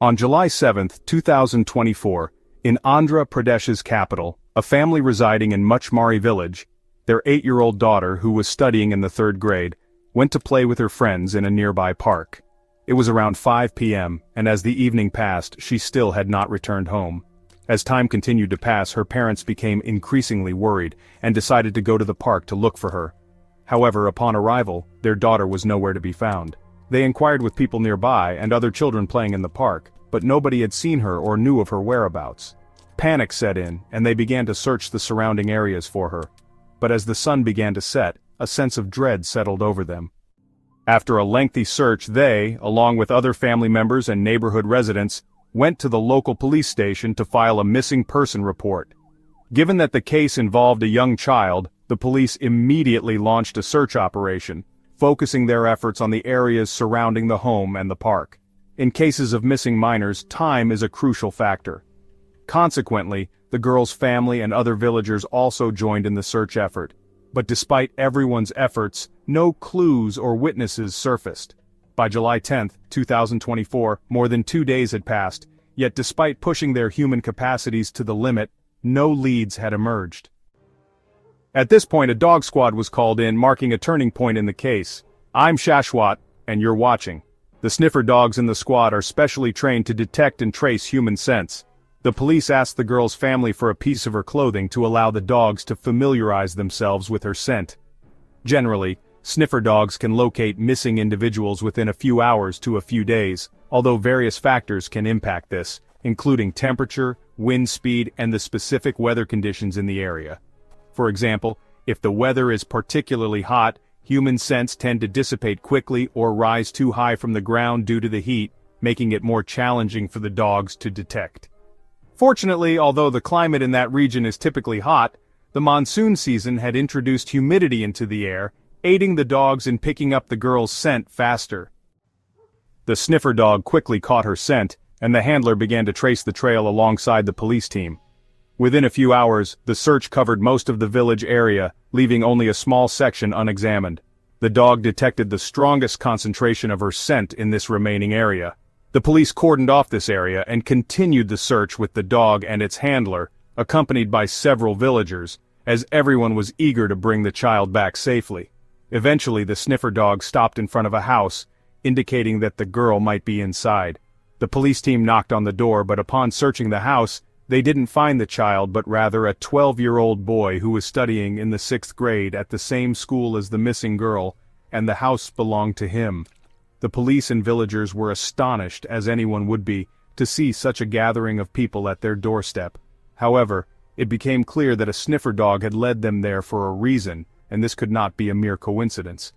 On July 7, 2024, in Andhra Pradesh's capital, a family residing in Much Marri village, their 8-year-old daughter, who was studying in the 3rd grade, went to play with her friends in a nearby park. It was around 5 p.m., and as the evening passed, she still had not returned home. As time continued to pass, her parents became increasingly worried and decided to go to the park to look for her. However, upon arrival, their daughter was nowhere to be found. They inquired with people nearby and other children playing in the park, but nobody had seen her or knew of her whereabouts. Panic set in, and they began to search the surrounding areas for her. But as the sun began to set, a sense of dread settled over them. After a lengthy search, they, along with other family members and neighborhood residents, went to the local police station to file a missing person report. Given that the case involved a young child, the police immediately launched a search operation, focusing their efforts on the areas surrounding the home and the park. In cases of missing minors, time is a crucial factor. Consequently, the girl's family and other villagers also joined in the search effort. But despite everyone's efforts, no clues or witnesses surfaced. By July 10, 2024, more than 2 days had passed, yet despite pushing their human capacities to the limit, no leads had emerged. At this point, a dog squad was called in, marking a turning point in the case. I'm Shashwat, and you're watching. The sniffer dogs in the squad are specially trained to detect and trace human scents. The police asked the girl's family for a piece of her clothing to allow the dogs to familiarize themselves with her scent. Generally, sniffer dogs can locate missing individuals within a few hours to a few days, although various factors can impact this, including temperature, wind speed, and the specific weather conditions in the area. For example, if the weather is particularly hot, human scents tend to dissipate quickly or rise too high from the ground due to the heat, making it more challenging for the dogs to detect. Fortunately, although the climate in that region is typically hot, the monsoon season had introduced humidity into the air, aiding the dogs in picking up the girl's scent faster. The sniffer dog quickly caught her scent, and the handler began to trace the trail alongside the police team. Within a few hours, the search covered most of the village area, leaving only a small section unexamined. The dog detected the strongest concentration of her scent in this remaining area. The police cordoned off this area and continued the search with the dog and its handler, accompanied by several villagers, as everyone was eager to bring the child back safely. Eventually, the sniffer dog stopped in front of a house, indicating that the girl might be inside. The police team knocked on the door, but upon searching the house, they didn't find the child but rather a 12-year-old boy who was studying in the 6th grade at the same school as the missing girl, and the house belonged to him. The police and villagers were astonished, as anyone would be, to see such a gathering of people at their doorstep. However, it became clear that a sniffer dog had led them there for a reason, and this could not be a mere coincidence.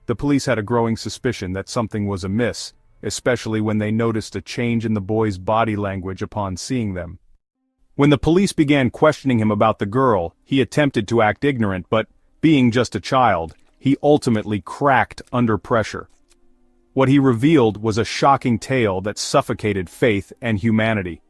The police had a growing suspicion that something was amiss, especially when they noticed a change in the boy's body language upon seeing them. When the police began questioning him about the girl, he attempted to act ignorant, but, being just a child, he ultimately cracked under pressure. What he revealed was a shocking tale that suffocated faith and humanity.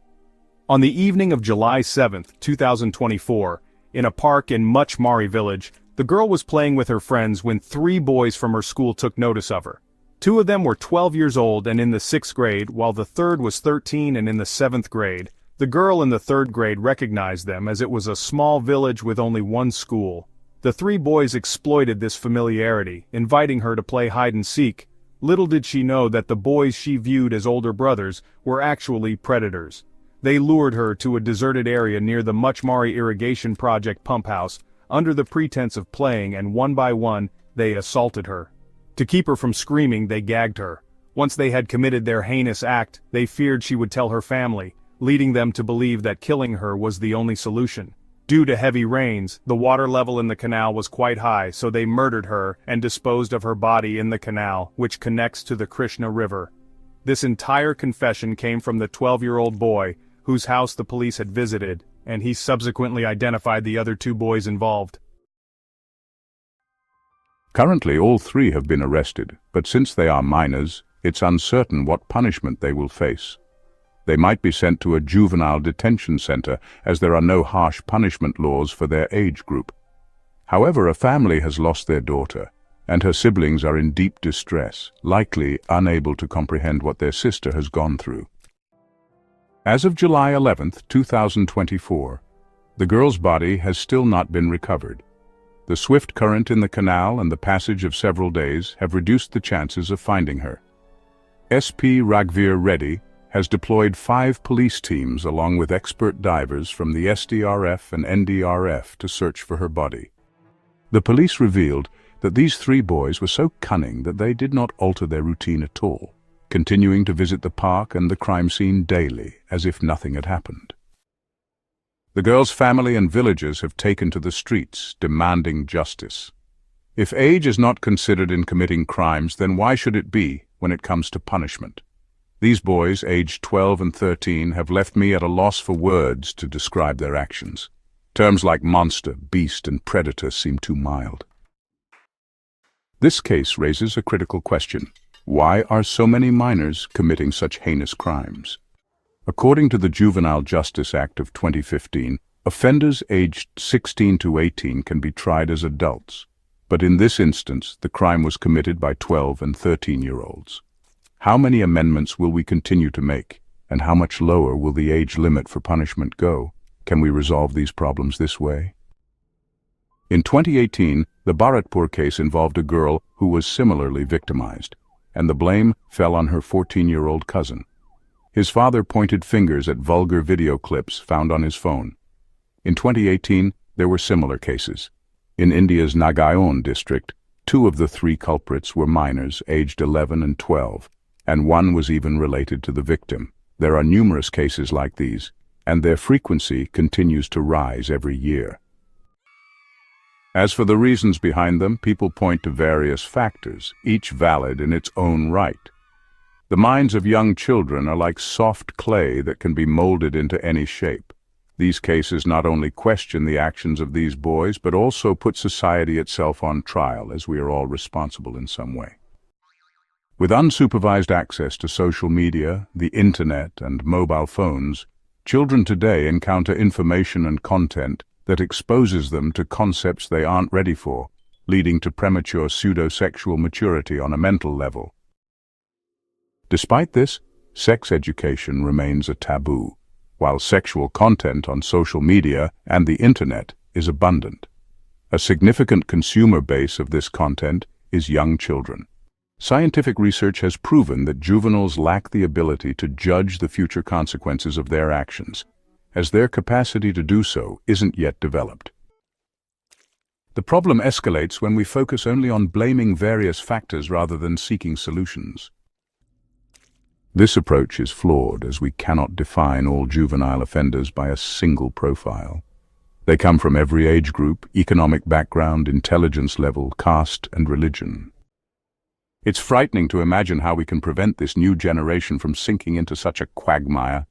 On the evening of July 7, 2024, in a park in Much Marri village, the girl was playing with her friends when 3 boys from her school took notice of her. 2 of them were 12 years old and in the 6th grade, while the third was 13 and in the 7th grade. The girl in the 3rd grade recognized them as it was a small village with only one school. The 3 boys exploited this familiarity, inviting her to play hide-and-seek. Little did she know that the boys she viewed as older brothers were actually predators. They lured her to a deserted area near the Much Marri irrigation project pump house, under the pretense of playing, and one by one, they assaulted her. To keep her from screaming, they gagged her. Once they had committed their heinous act, they feared she would tell her family, leading them to believe that killing her was the only solution. Due to heavy rains, the water level in the canal was quite high, so they murdered her and disposed of her body in the canal, which connects to the Krishna River. This entire confession came from the 12-year-old boy, whose house the police had visited, and he subsequently identified the other 2 boys involved. Currently, all 3 have been arrested, but since they are minors, it's uncertain what punishment they will face. They might be sent to a juvenile detention center, as there are no harsh punishment laws for their age group. However, a family has lost their daughter, and her siblings are in deep distress, likely unable to comprehend what their sister has gone through. As of July 11, 2024, the girl's body has still not been recovered. The swift current in the canal and the passage of several days have reduced the chances of finding her. SP Raghveer Reddy has deployed 5 police teams along with expert divers from the SDRF and NDRF to search for her body. The police revealed that these 3 boys were so cunning that they did not alter their routine at all, continuing to visit the park and the crime scene daily, as if nothing had happened. The girl's family and villagers have taken to the streets, demanding justice. If age is not considered in committing crimes, then why should it be when it comes to punishment? These boys, aged 12 and 13, have left me at a loss for words to describe their actions. Terms like monster, beast, and predator seem too mild. This case raises a critical question. Why are so many minors committing such heinous crimes? According to the Juvenile Justice Act of 2015, offenders aged 16 to 18 can be tried as adults, but in this instance, the crime was committed by 12 and 13-year-olds. How many amendments will we continue to make, and how much lower will the age limit for punishment go? Can we resolve these problems this way? In 2018, the Bharatpur case involved a girl who was similarly victimized, and the blame fell on her 14-year-old cousin. His father pointed fingers at vulgar video clips found on his phone. In 2018, there were similar cases. In India's Nagaon district, 2 of the 3 culprits were minors aged 11 and 12, and 1 was even related to the victim. There are numerous cases like these, and their frequency continues to rise every year. As for the reasons behind them, people point to various factors, each valid in its own right. The minds of young children are like soft clay that can be molded into any shape. These cases not only question the actions of these boys, but also put society itself on trial, as we are all responsible in some way. With unsupervised access to social media, the internet, and mobile phones, children today encounter information and content that exposes them to concepts they aren't ready for, leading to premature pseudo-sexual maturity on a mental level. Despite this, sex education remains a taboo, while sexual content on social media and the internet is abundant. A significant consumer base of this content is young children. Scientific research has proven that juveniles lack the ability to judge the future consequences of their actions, as their capacity to do so isn't yet developed. The problem escalates when we focus only on blaming various factors rather than seeking solutions. This approach is flawed, as we cannot define all juvenile offenders by a single profile. They come from every age group, economic background, intelligence level, caste, and religion. It's frightening to imagine how we can prevent this new generation from sinking into such a quagmire.